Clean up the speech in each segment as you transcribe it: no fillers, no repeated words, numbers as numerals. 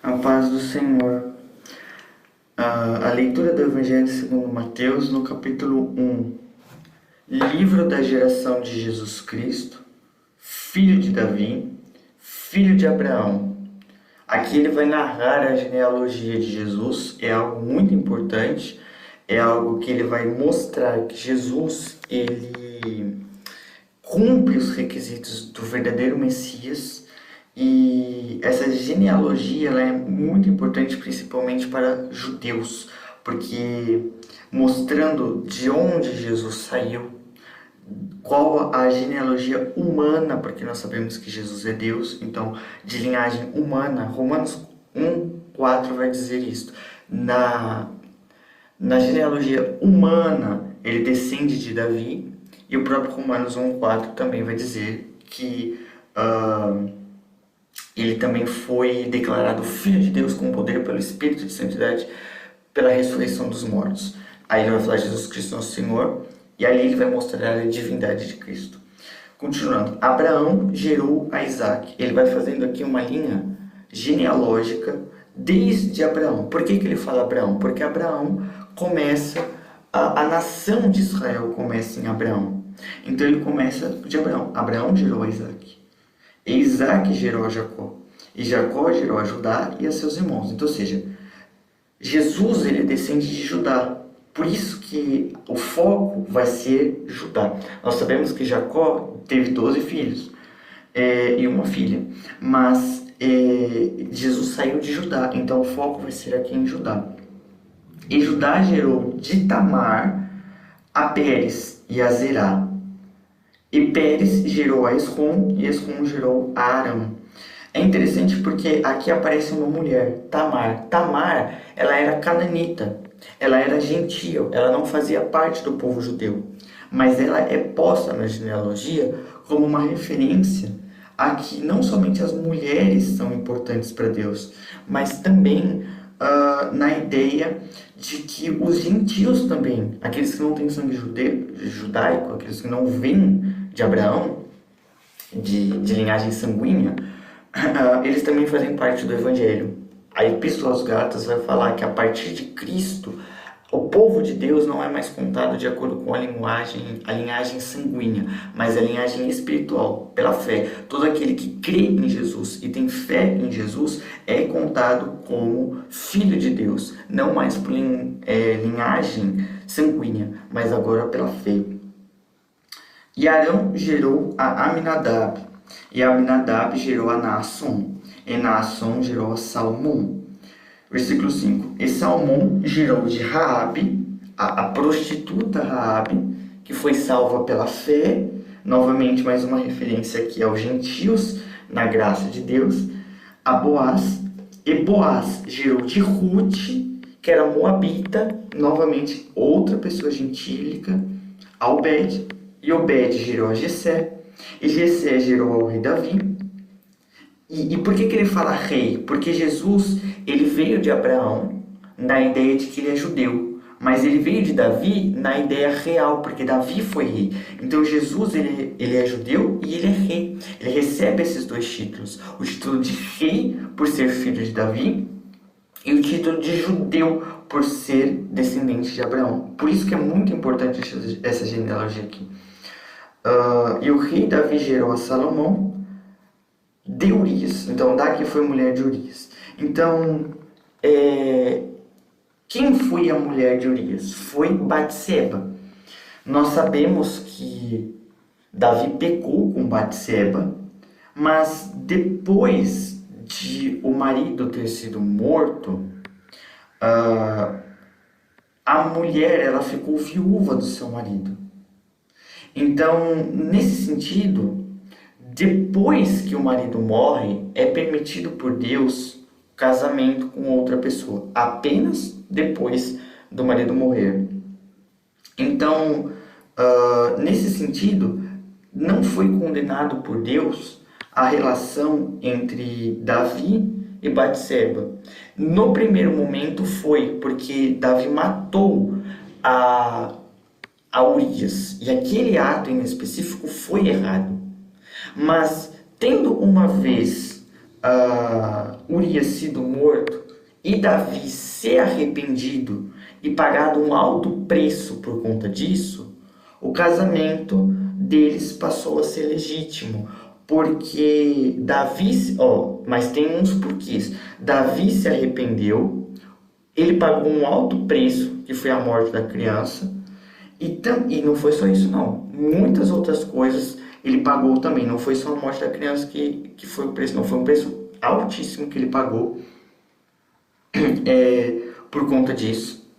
A paz do Senhor. A leitura do Evangelho segundo Mateus, no capítulo 1. Livro da geração de Jesus Cristo, filho de Davi, filho de Abraão. Aqui ele vai narrar a genealogia de Jesus, é algo muito importante, é algo que ele vai mostrar que Jesus, ele cumpre os requisitos do verdadeiro Messias. E essa genealogia ela é muito importante, principalmente para judeus, porque mostrando de onde Jesus saiu, qual a genealogia humana, porque nós sabemos que Jesus é Deus, então de linhagem humana. Romanos 1:4 vai dizer isso. Na genealogia humana, ele descende de Davi, e o próprio Romanos 1:4 também vai dizer que ele também foi declarado Filho de Deus com poder pelo Espírito de Santidade, pela ressurreição dos mortos. Aí ele vai falar de Jesus Cristo nosso Senhor, e aí ele vai mostrar a divindade de Cristo. Continuando, Abraão gerou a Isaac. Ele vai fazendo aqui uma linha genealógica desde Abraão. Por que ele fala Abraão? Porque Abraão começa, a nação de Israel começa em Abraão. Então ele começa de Abraão. Abraão gerou a Isaac. E Isaac gerou a Jacó. E Jacó gerou a Judá e a seus irmãos. Então, ou seja, Jesus ele descende de Judá. Por isso que o foco vai ser Judá. Nós sabemos que Jacó teve 12 filhos e uma filha. Mas Jesus saiu de Judá. Então o foco vai ser aqui em Judá. E Judá gerou de Tamar a Pérez e a Zerá. E Pérez gerou a Esrom, e Esrom gerou a Arão. É interessante porque aqui aparece uma mulher, Tamar. Tamar, ela era cananita, ela era gentil, ela não fazia parte do povo judeu. Mas ela é posta na genealogia como uma referência a que não somente as mulheres são importantes para Deus, mas também na ideia de que os gentios também, aqueles que não têm sangue judaico, aqueles que não vêm de Abraão, de linhagem sanguínea, eles também fazem parte do Evangelho. A Epístola aos Gálatas vai falar que a partir de Cristo, o povo de Deus não é mais contado de acordo com a linhagem sanguínea, mas a linhagem espiritual, pela fé. Todo aquele que crê em Jesus e tem fé em Jesus é contado como filho de Deus, não mais por linhagem sanguínea, mas agora pela fé. E Arão gerou a Aminadab, e Aminadab gerou a Naasson, e Naasson gerou a Salmão. Versículo 5. E Salmão gerou de Raabe, a prostituta Raabe, que foi salva pela fé. Novamente, mais uma referência aqui aos gentios, na graça de Deus. A Boaz. E Boaz gerou de Ruth, que era moabita. Novamente, outra pessoa gentílica. A Obed. E Obed gerou a Jessé. E Jessé gerou ao rei Davi. E por que ele fala rei? Porque Jesus ele veio de Abraão na ideia de que ele é judeu. Mas ele veio de Davi na ideia real, porque Davi foi rei. Então Jesus ele é judeu e ele é rei. Ele recebe esses dois títulos. O título de rei por ser filho de Davi e o título de judeu por ser descendente de Abraão. Por isso que é muito importante essa genealogia aqui. E o rei Davi gerou a Salomão de Urias. Então, daqui foi mulher de Urias. Então, quem foi a mulher de Urias? Foi Batseba. Nós sabemos que Davi pecou com Batseba, mas depois de o marido ter sido morto, a mulher ela ficou viúva do seu marido. Então, nesse sentido, depois que o marido morre, é permitido por Deus o casamento com outra pessoa, apenas depois do marido morrer. Então, nesse sentido, não foi condenado por Deus a relação entre Davi e Batseba. No primeiro momento foi porque Davi matou a Urias, e aquele ato em específico foi errado. Mas, tendo uma vez Urias sido morto e Davi ser arrependido e pagado um alto preço por conta disso, o casamento deles passou a ser legítimo. Porque Davi, mas tem uns porquês. Davi se arrependeu, ele pagou um alto preço, que foi a morte da criança, e não foi só isso não. Muitas outras coisas ele pagou também. Não foi só a morte da criança que foi o preço, não. Foi um preço altíssimo que ele pagou por conta disso.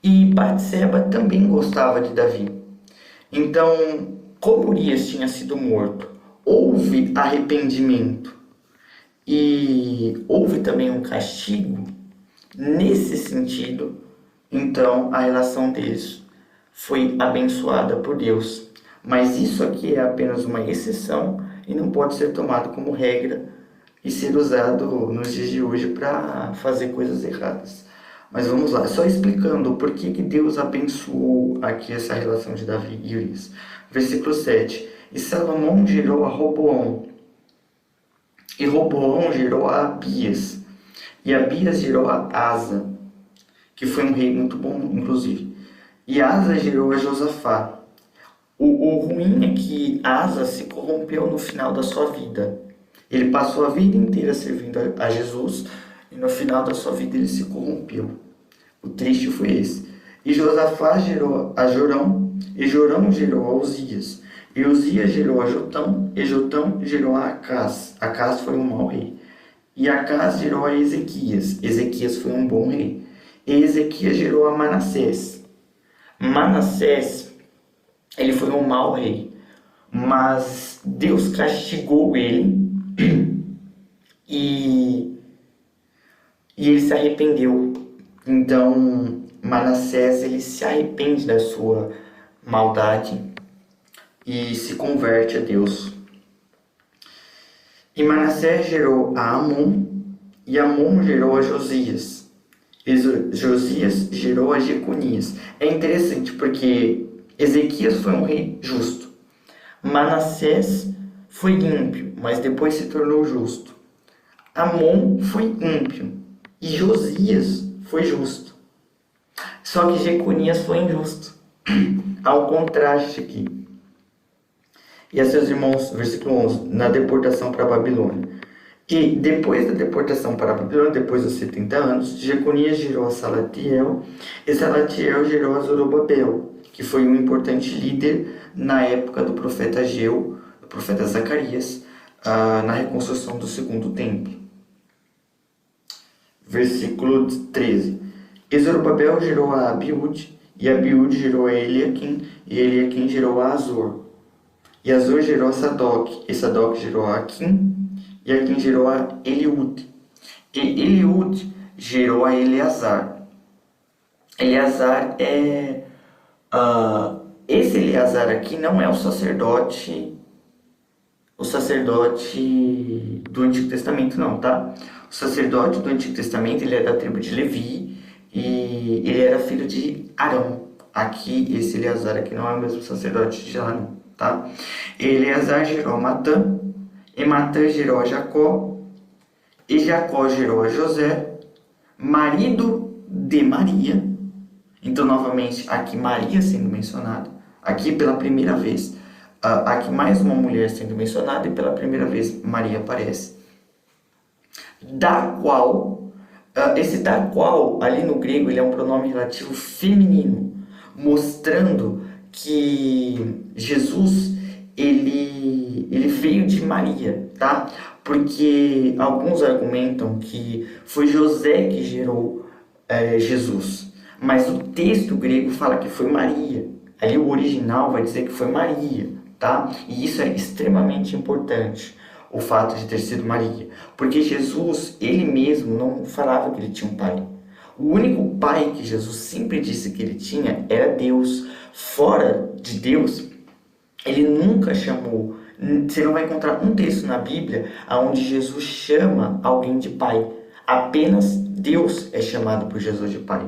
E Batseba também gostava de Davi. Então, como Urias tinha sido morto, houve arrependimento e houve também um castigo. Nesse sentido, então a relação deles foi abençoada por Deus. Mas isso aqui é apenas uma exceção e não pode ser tomado como regra e ser usado nos dias de hoje para fazer coisas erradas. Mas vamos lá, só explicando por que Deus abençoou aqui essa relação de Davi e Urias. Versículo 7. E Salomão gerou a Roboão, e Roboão gerou a Abias, e Abias gerou a Asa, que foi um rei muito bom, inclusive. E Asa gerou a Josafá. O ruim é que Asa se corrompeu no final da sua vida. Ele passou a vida inteira servindo a Jesus, e no final da sua vida ele se corrompeu. O triste foi esse. E Josafá gerou a Jorão, e Jorão gerou a Uzias. E Uzias gerou a Jotão, e Jotão gerou a Acás. Acás foi um mau rei. E Acás gerou a Ezequias. Ezequias foi um bom rei. E Ezequias gerou a Manassés. Manassés, ele foi um mau rei. Mas Deus castigou ele e ele se arrependeu. Então, Manassés, ele se arrepende da sua maldade e se converte a Deus. E Manassés gerou a Amon, e Amon gerou a Josias. E Josias gerou a Jeconias. É interessante porque Ezequias foi um rei justo. Manassés foi ímpio, mas depois se tornou justo. Amon foi ímpio e Josias foi justo. Só que Jeconias foi injusto. Há um contraste aqui. E a seus irmãos, versículo 11, na deportação para a Babilônia. E depois da deportação para a Babilônia, depois dos 70 anos, Jeconias gerou a Salatiel, e Salatiel gerou a Zorobabel, que foi um importante líder na época do profeta Ageu, do profeta Zacarias, na reconstrução do segundo templo. Versículo 13. E Zorobabel gerou a Abiúde, e Abiúde gerou a Eliaquim, e Eliaquim gerou a Azor. E Azor gerou a Sadoc, e Sadoc gerou a Aquim, e Aquim gerou a Eliúde. E Eliúde gerou a Eleazar. Eleazar é... esse Eleazar aqui não é o sacerdote do Antigo Testamento não, tá? O sacerdote do Antigo Testamento, ele é da tribo de Levi, e ele era filho de Arão. Aqui, esse Eleazar aqui não é o mesmo sacerdote de lá não, tá? Eleazar gerou a Matã, e Matã gerou a Jacó, e Jacó gerou a José, marido de Maria. Então, novamente, aqui Maria sendo mencionada, aqui pela primeira vez. Aqui mais uma mulher sendo mencionada e pela primeira vez Maria aparece. Da qual, esse da qual, ali no grego, ele é um pronome relativo feminino, mostrando que Jesus, ele veio de Maria, tá? Porque alguns argumentam que foi José que gerou Jesus, mas o texto grego fala que foi Maria. Ali o original vai dizer que foi Maria, tá? E isso é extremamente importante, o fato de ter sido Maria, porque Jesus, ele mesmo não falava que ele tinha um pai. O único pai que Jesus sempre disse que ele tinha era Deus. Fora de Deus, ele nunca chamou. Você não vai encontrar um texto na Bíblia onde Jesus chama alguém de pai. Apenas Deus é chamado por Jesus de pai.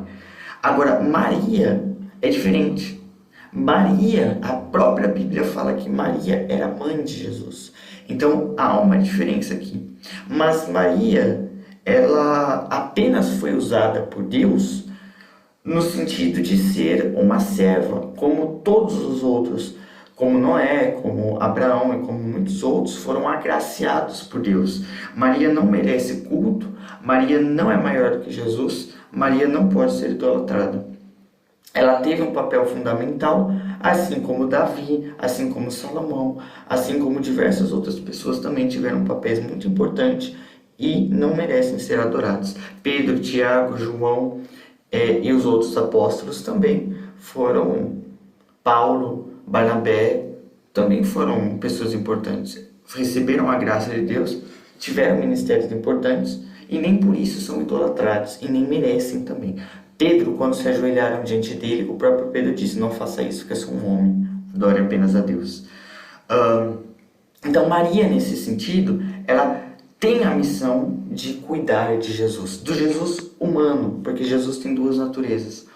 Agora, Maria é diferente. Maria, a própria Bíblia fala que Maria era mãe de Jesus. Então, há uma diferença aqui. Mas Maria, ela apenas foi usada por Deus no sentido de ser uma serva, como todos os outros, como Noé, como Abraão e como muitos outros foram agraciados por Deus. Maria não merece culto, Maria não é maior do que Jesus, Maria não pode ser idolatrada. Ela teve um papel fundamental, assim como Davi, assim como Salomão, assim como diversas outras pessoas também tiveram papéis muito importantes e não merecem ser adorados. Pedro, Tiago, João e os outros apóstolos também foram, Paulo, Barnabé, também foram pessoas importantes. Receberam a graça de Deus, tiveram ministérios importantes e nem por isso são idolatrados e nem merecem também. Pedro, quando se ajoelharam diante dele, o próprio Pedro disse: não faça isso, porque eu sou um homem, adore apenas a Deus. Então Maria, nesse sentido, ela tem a missão de cuidar de Jesus, do Jesus humano, porque Jesus tem duas naturezas,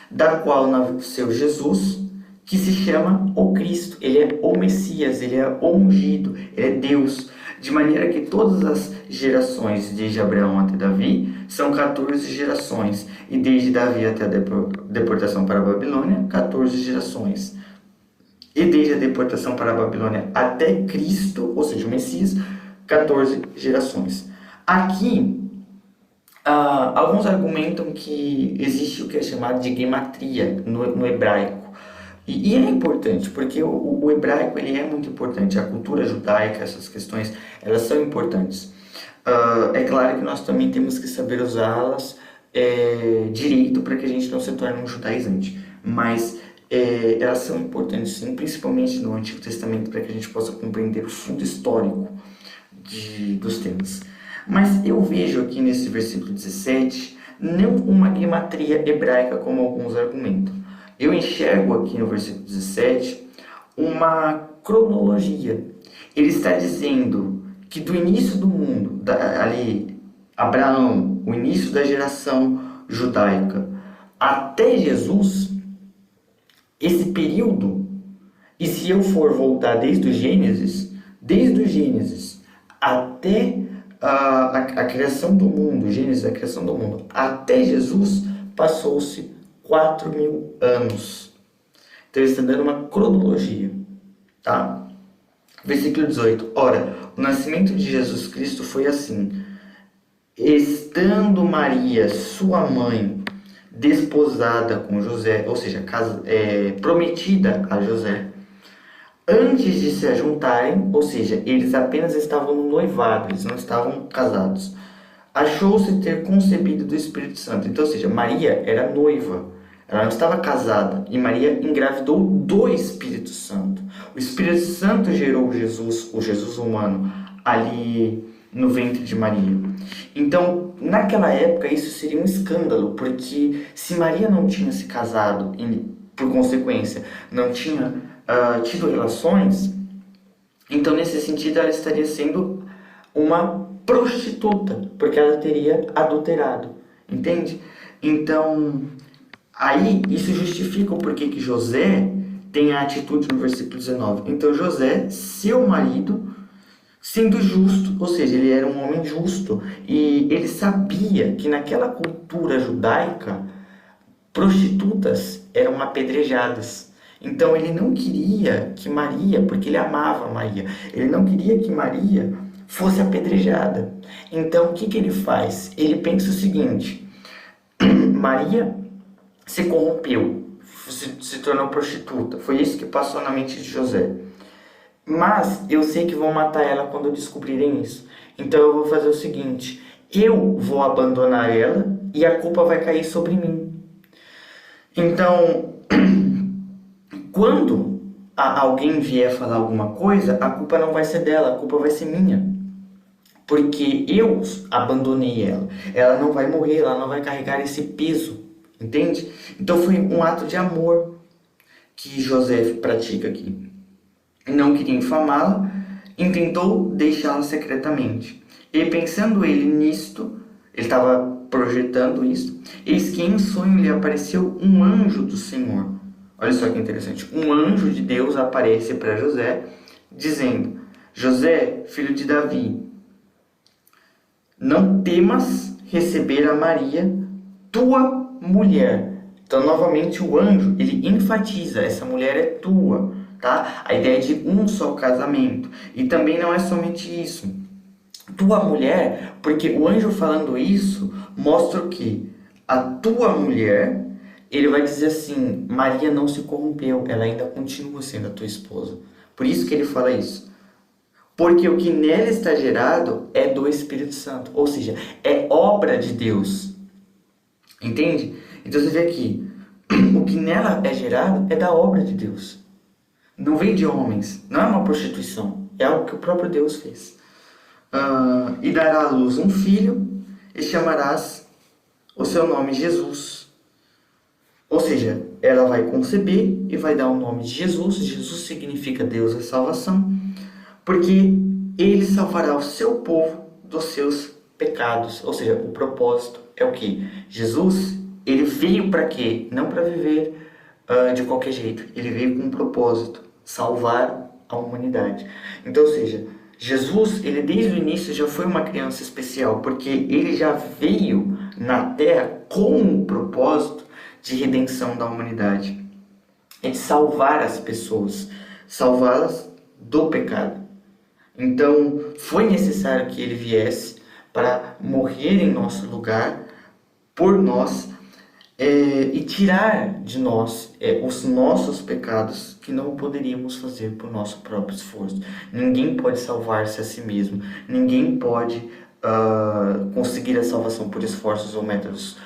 da qual nasceu Jesus, que se chama o Cristo. Ele é o Messias, ele é o ungido, ele é Deus, de maneira que todas as gerações, desde Abraão até Davi, são 14 gerações, e desde Davi até a deportação para a Babilônia, 14 gerações. E desde a deportação para a Babilônia até Cristo, ou seja, o Messias, 14 gerações. Aqui, alguns argumentam que existe o que é chamado de gematria no hebraico. E é importante, porque o hebraico ele é muito importante, a cultura judaica, essas questões, elas são importantes. É claro que nós também temos que saber usá-las direito para que a gente não se torne um judaizante, mas elas são importantes sim, principalmente no Antigo Testamento, para que a gente possa compreender o fundo histórico dos temas. Mas eu vejo aqui nesse versículo 17 não uma gematria hebraica como alguns argumentam. Eu enxergo aqui no versículo 17 uma cronologia. Ele está dizendo que do início do mundo, ali Abraão, o início da geração judaica, até Jesus, esse período, e se eu for voltar desde o Gênesis até a criação do mundo, Gênesis, a criação do mundo, até Jesus, passou-se 4.000 anos. Então ele está dando uma cronologia, tá? Versículo 18. Ora, o nascimento de Jesus Cristo foi assim: estando Maria, sua mãe, desposada com José, ou seja, prometida a José, antes de se ajuntarem, ou seja, eles apenas estavam no noivado, eles não estavam casados, achou-se ter concebido do Espírito Santo. Então, ou seja, Maria era noiva, ela não estava casada, e Maria engravidou do Espírito Santo. O Espírito Santo gerou Jesus, o Jesus humano, ali no ventre de Maria. Então, naquela época, isso seria um escândalo, porque se Maria não tinha se casado e, por consequência, não tinha tido relações, então, nesse sentido, ela estaria sendo uma prostituta, porque ela teria adulterado, entende? Então, aí isso justifica o porquê que José tem a atitude no versículo 19. Então, José, seu marido, sendo justo, ou seja, ele era um homem justo, e ele sabia que naquela cultura judaica, prostitutas eram apedrejadas. Então ele não queria que Maria, porque ele amava Maria, ele não queria que Maria fosse apedrejada. Então o que ele faz? Ele pensa o seguinte: Maria se corrompeu, se tornou prostituta. Foi isso que passou na mente de José. Mas eu sei que vão matar ela quando descobrirem isso. Então eu vou fazer o seguinte: eu vou abandonar ela e a culpa vai cair sobre mim. Então, quando alguém vier falar alguma coisa, a culpa não vai ser dela, a culpa vai ser minha. Porque eu abandonei ela. Ela não vai morrer, ela não vai carregar esse peso, entende? Então foi um ato de amor que José pratica aqui. Não queria infamá-la, intentou deixá-la secretamente. E pensando ele nisto, ele estava projetando isso, eis que em sonho lhe apareceu um anjo do Senhor. Olha só que interessante. Um anjo de Deus aparece para José, dizendo: José, filho de Davi, não temas receber a Maria, tua mulher. Então, novamente, o anjo, ele enfatiza, essa mulher é tua, tá? A ideia de um só casamento. E também não é somente isso. Tua mulher, porque o anjo falando isso, mostra o quê? A tua mulher, ele vai dizer assim, Maria não se corrompeu, ela ainda continua sendo a tua esposa. Por isso que ele fala isso. Porque o que nela está gerado é do Espírito Santo, ou seja, é obra de Deus. Entende? Então você vê aqui, o que nela é gerado é da obra de Deus. Não vem de homens, não é uma prostituição, é algo que o próprio Deus fez. E dará à luz um filho, e chamarás o seu nome Jesus. Ou seja, ela vai conceber e vai dar o nome de Jesus. Jesus significa Deus é salvação, porque ele salvará o seu povo dos seus pecados. Ou seja, o propósito é o que? Jesus, ele veio para quê? Não para viver de qualquer jeito. Ele veio com um propósito, salvar a humanidade. Então, ou seja, Jesus, ele desde o início já foi uma criança especial, porque ele já veio na Terra com um propósito de redenção da humanidade. É de salvar as pessoas, salvá-las do pecado. Então, foi necessário que ele viesse para morrer em nosso lugar, por nós, e tirar de nós os nossos pecados que não poderíamos fazer por nosso próprio esforço. Ninguém pode salvar-se a si mesmo. Ninguém pode conseguir a salvação por esforços ou métodos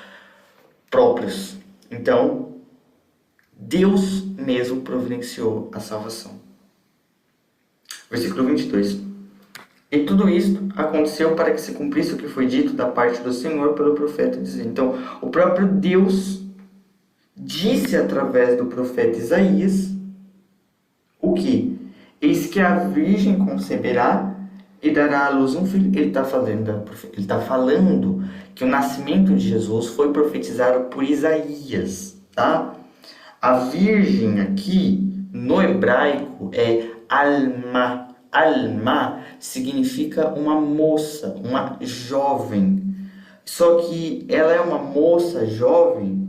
próprios. Então, Deus mesmo providenciou a salvação. Versículo 22. E tudo isto aconteceu para que se cumprisse o que foi dito da parte do Senhor pelo profeta, dizendo. Então, o próprio Deus disse através do profeta Isaías o que? Eis que a virgem conceberá e dará à luz um filho. Ele está falando que o nascimento de Jesus foi profetizado por Isaías, tá? A virgem aqui, no hebraico, é Alma. Alma significa uma moça, uma jovem. Só que ela é uma moça jovem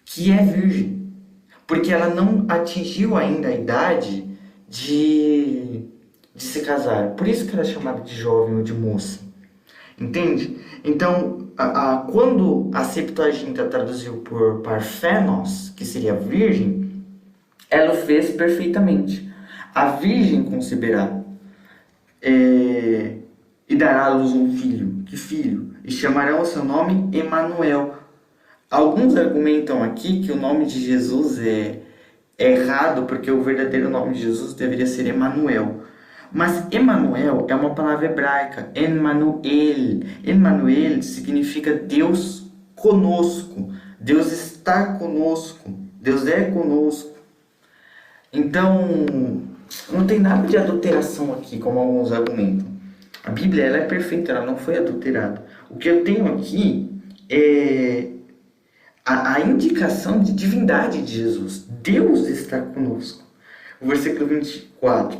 que é virgem, porque ela não atingiu ainda a idade de se casar. Por isso que ela é chamada de jovem ou de moça. Entende? Então, quando a Septuaginta traduziu por parfenos, que seria virgem, ela o fez perfeitamente. A virgem conceberá e dará à luz um filho. Que filho? E chamarão o seu nome Emanuel. Alguns argumentam aqui que o nome de Jesus é errado, porque o verdadeiro nome de Jesus deveria ser Emanuel. Mas Emanuel é uma palavra hebraica, Emmanuel. Emmanuel significa Deus conosco. Deus está conosco. Deus é conosco. Então, não tem nada de adulteração aqui, como alguns argumentam. A Bíblia ela é perfeita, ela não foi adulterada. O que eu tenho aqui é a indicação de divindade de Jesus. Deus está conosco. O versículo 24.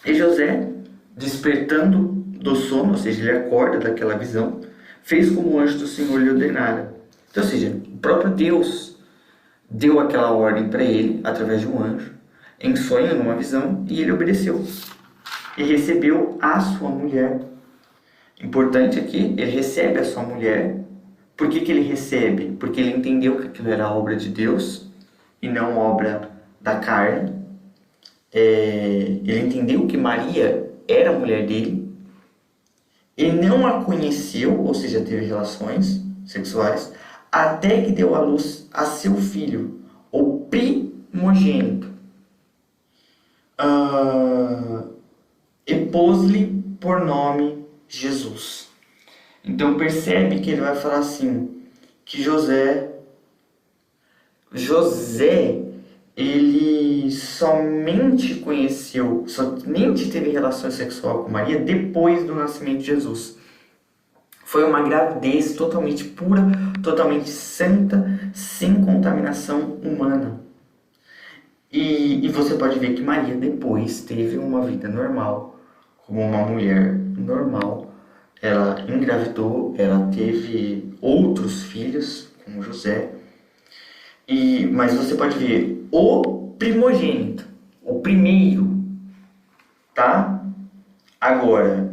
E José, despertando do sono, ou seja, ele acorda daquela visão, fez como o anjo do Senhor lhe ordenara. Então, ou seja, o próprio Deus deu aquela ordem para ele, através de um anjo, em sonho, numa visão, e ele obedeceu. E recebeu a sua mulher. Importante aqui, ele recebe a sua mulher. Por que ele recebe? Porque ele entendeu que aquilo era obra de Deus e não obra da carne. Ele entendeu que Maria era a mulher dele. Ele não a conheceu, ou seja, teve relações sexuais, até que deu à luz a seu filho, o primogênito. E pôs-lhe por nome Jesus. Então percebe que ele vai falar assim, que José, ele somente teve relação sexual com Maria depois do nascimento de Jesus. Foi uma gravidez totalmente pura, totalmente santa, sem contaminação humana. E você pode ver que Maria depois teve uma vida normal, como uma mulher normal, ela engravidou, ela teve outros filhos, como José. Mas você pode ver o primogênito, o primeiro, tá? Agora,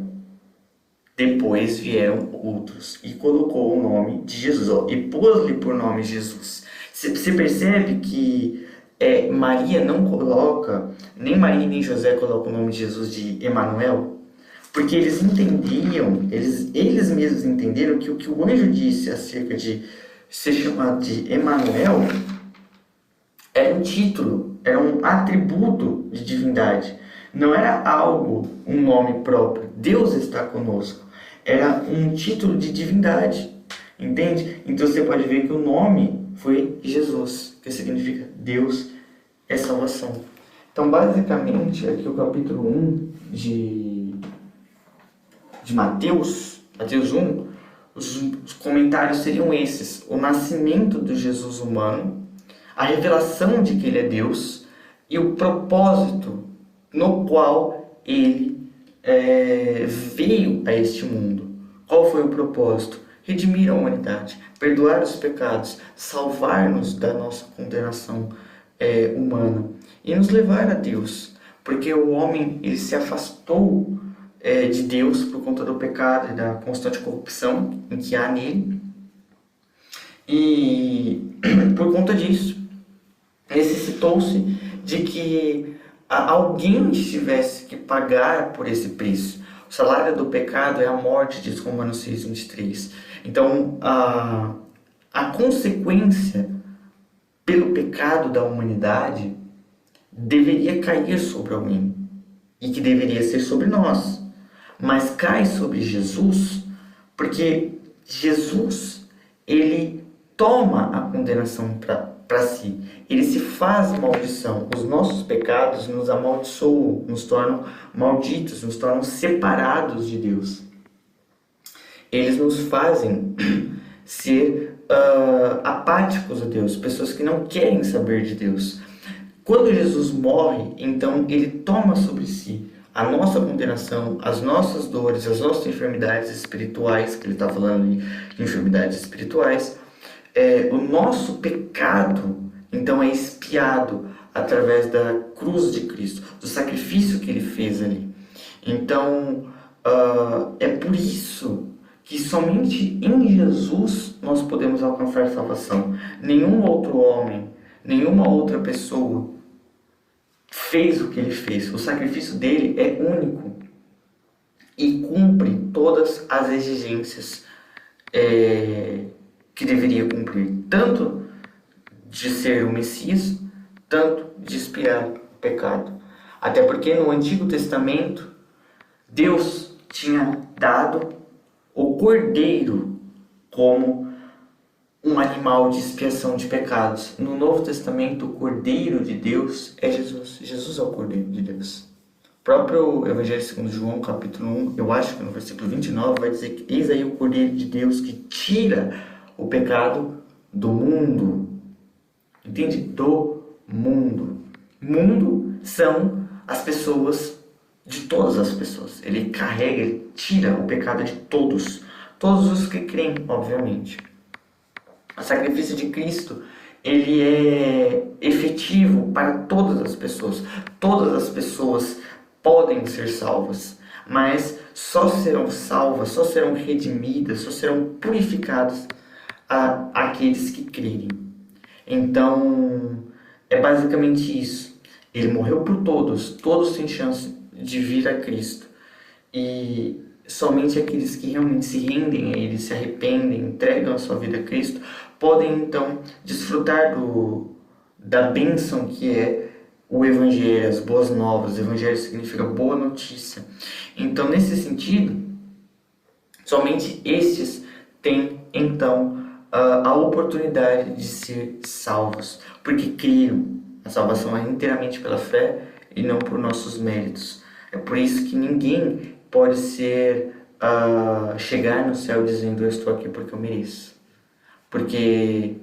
depois vieram outros e colocou o nome de Jesus, ó, e pôs-lhe por nome Jesus. Você percebe que Maria não coloca, nem Maria nem José colocam o nome de Jesus de Emanuel, porque eles entendiam, eles mesmos entenderam que o que o anjo disse acerca de ser chamado de Emanuel era um título, era um atributo de divindade. Não era algo, um nome próprio. Deus está conosco. Era um título de divindade. Entende? Então você pode ver que o nome foi Jesus, que significa Deus é salvação. Então, basicamente, aqui o capítulo 1 de Mateus 1, os comentários seriam esses: o nascimento do Jesus humano, a revelação de que ele é Deus e o propósito no qual ele veio a este mundo. Qual foi o propósito? Redimir a humanidade, perdoar os pecados, salvar-nos da nossa condenação humana e nos levar a Deus, porque o homem ele se afastou de Deus por conta do pecado e da constante corrupção em que há nele, e por conta disso necessitou-se de que alguém tivesse que pagar por esse preço. O salário do pecado é a morte, diz Romanos 6:23. Então, a consequência pelo pecado da humanidade deveria cair sobre alguém, e que deveria ser sobre nós, mas cai sobre Jesus, porque Jesus, ele toma a condenação para si. Ele se faz maldição. Os nossos pecados nos amaldiçoam, nos tornam malditos, nos tornam separados de Deus. Eles nos fazem ser apáticos a Deus, pessoas que não querem saber de Deus. Quando Jesus morre, então ele toma sobre si a nossa condenação, as nossas dores, as nossas enfermidades espirituais, que ele está falando de enfermidades espirituais. O nosso pecado, então, é expiado através da cruz de Cristo, do sacrifício que ele fez ali. Então, é por isso que somente em Jesus nós podemos alcançar salvação. Nenhum outro homem, nenhuma outra pessoa fez o que ele fez. O sacrifício dele é único e cumpre todas as exigências que deveria cumprir, tanto de ser o Messias, tanto de expiar o pecado. Até porque no Antigo Testamento Deus tinha dado o cordeiro como um animal de expiação de pecados. No Novo Testamento, o cordeiro de Deus é Jesus. Jesus é o cordeiro de Deus. O próprio Evangelho segundo João, capítulo 1, eu acho que no versículo 29, vai dizer que eis aí o cordeiro de Deus que tira o pecado do mundo. Entende? Do mundo. Mundo são as pessoas, de todas as pessoas. Ele carrega, ele tira o pecado de todos. Todos os que creem, obviamente. O sacrifício de Cristo, ele é efetivo para todas as pessoas. Todas as pessoas podem ser salvas, mas só serão salvas, só serão redimidas, só serão purificadas aqueles que crerem. Então, é basicamente isso. Ele morreu por todos, todos têm chance de vir a Cristo. E somente aqueles que realmente se rendem a Ele, se arrependem, entregam a sua vida a Cristo, podem então desfrutar da bênção que é o Evangelho, as boas novas. O Evangelho significa boa notícia. Então, nesse sentido, somente estes têm então a oportunidade de ser salvos, porque creram. A salvação é inteiramente pela fé e não por nossos méritos. É por isso que ninguém pode chegar no céu dizendo: eu estou aqui porque eu mereço. Porque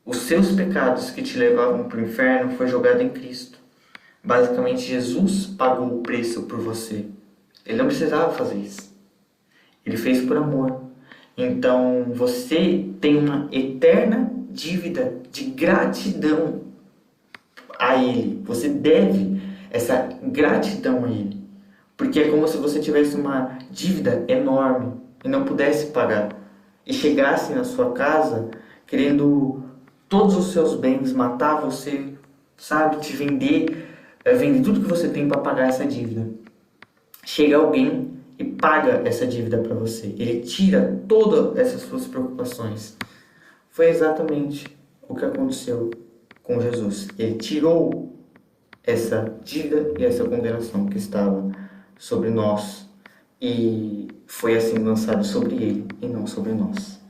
os seus pecados que te levavam para o inferno foi jogado em Cristo. Basicamente, Jesus pagou o preço por você. Ele não precisava fazer isso. Ele fez por amor. Então você tem uma eterna dívida de gratidão a Ele. Você deve essa gratidão a Ele. Porque é como se você tivesse uma dívida enorme e não pudesse pagar. E chegasse na sua casa querendo todos os seus bens, matar você, sabe? Te vender, vender tudo que você tem para pagar essa dívida. Chega alguém e paga essa dívida para você. Ele tira todas essas suas preocupações. Foi exatamente o que aconteceu com Jesus. Ele tirou essa dívida e essa condenação que estava sobre nós e foi assim lançado sobre ele e não sobre nós.